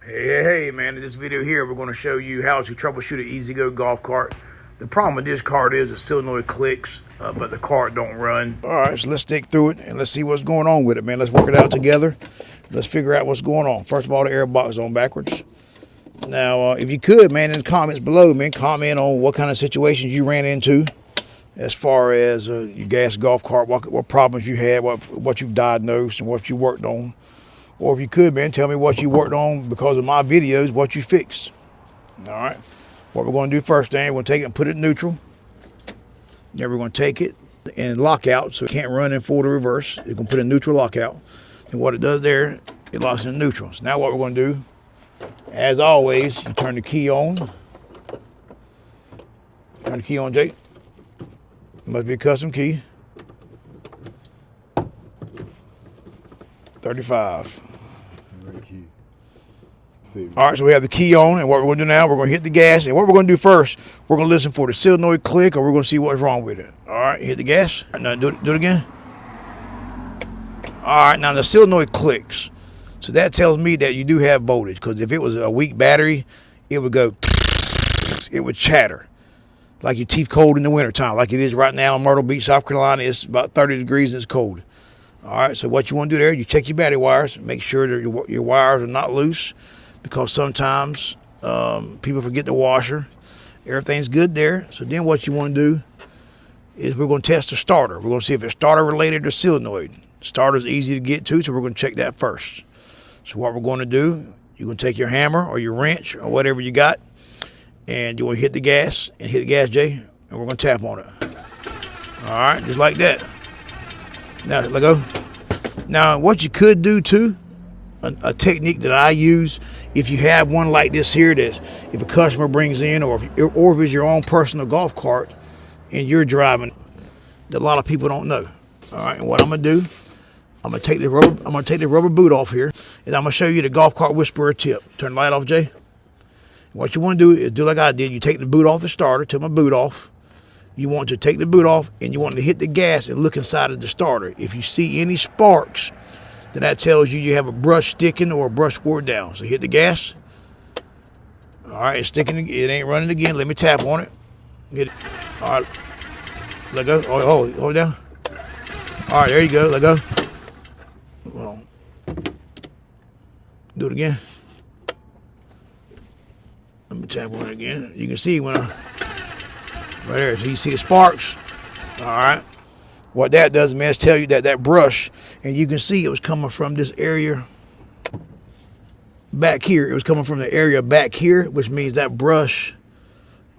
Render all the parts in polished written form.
Hey man, in this video here, we're going to show you how to troubleshoot an EZGO golf cart. The problem with this cart is the solenoid clicks, but the cart don't run. All right, so let's dig through it and let's see what's going on with it, man. Let's work it out together. Let's figure out what's going on. First of all, the air box is on backwards. Now, if you could, man, in the comments below, man, comment on what kind of situations you ran into as far as your gas golf cart, what problems you had, what you've diagnosed and what you worked on. Or if you could, man, tell me what you worked on because of my videos, what you fixed. All right. What we're going to do first, Dan, we're going to take it and put it in neutral. Then we're going to take it and lock out so it can't run in forward or reverse. You're going to put it in neutral lockout. And what it does there, it locks in neutral. So now what we're going to do, as always, you turn the key on. Turn the key on, Jake. It must be a custom key. 35. All right, so we have the key on, and what we're going to do now, we're going to hit the gas, and what we're going to do first, we're going to listen for the solenoid click, or we're going to see what's wrong with it. All right, hit the gas. Now do it again. All right, now the solenoid clicks. So that tells me that you do have voltage, because if it was a weak battery, it would go, it would chatter, like your teeth cold in the wintertime, like it is right now in Myrtle Beach, South Carolina. It's about 30 degrees and it's cold. All right, so what you want to do there, you check your battery wires, make sure that your wires are not loose, because sometimes people forget the washer. Everything's good there. So then what you want to do is we're going to test the starter. We're going to see if it's starter related or solenoid. Starter's easy to get to, so we're going to check that first. So what we're going to do, you're going to take your hammer or your wrench or whatever you got, and you want to hit the gas, Jay, and we're going to tap on it. All right, just like that. Now, let go. Now, what you could do too, a technique that I use, if you have one like this here, that if a customer brings in, or if it's your own personal golf cart and you're driving, that a lot of people don't know. All right, and what I'm gonna do, I'm gonna take the rubber boot off here, and I'm gonna show you the golf cart whisperer tip. Turn the light off, Jay. What you want to do is do like I did. You take the boot off the starter. Take my boot off. You want to take the boot off, and you want to hit the gas and look inside of the starter. If you see any sparks, then that tells you have a brush sticking or a brush wore down. So hit the gas. All right, it's sticking. It ain't running again. Let me tap on it. Get it. All right, let go. Oh, hold it down. All right, there you go. Let go. Hold on. Do it again. Let me tap on it again. You can see when right there, so you see the sparks. All right. What that does, man, is tell you that brush, and you can see it was coming from this area back here. It was coming from the area back here, which means that brush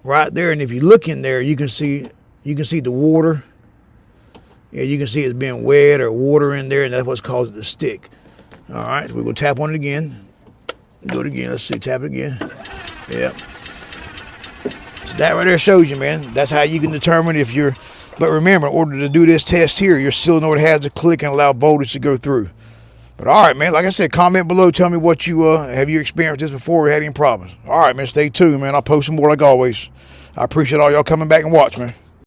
right there. And if you look in there, you can see the water. Yeah, you can see it's being wet or water in there, and that's what's caused it to stick. All right, so we're gonna tap on it again. Do it again. Let's see, tap it again. Yeah. So that right there shows you, man. That's how you can determine if you're. But remember, in order to do this test here, your solenoid has to click and allow voltage to go through. But all right, man, like I said, comment below. Tell me what you have you experienced this before or had any problems. All right, man, stay tuned, man. I'll post some more like always. I appreciate all y'all coming back and watch, man.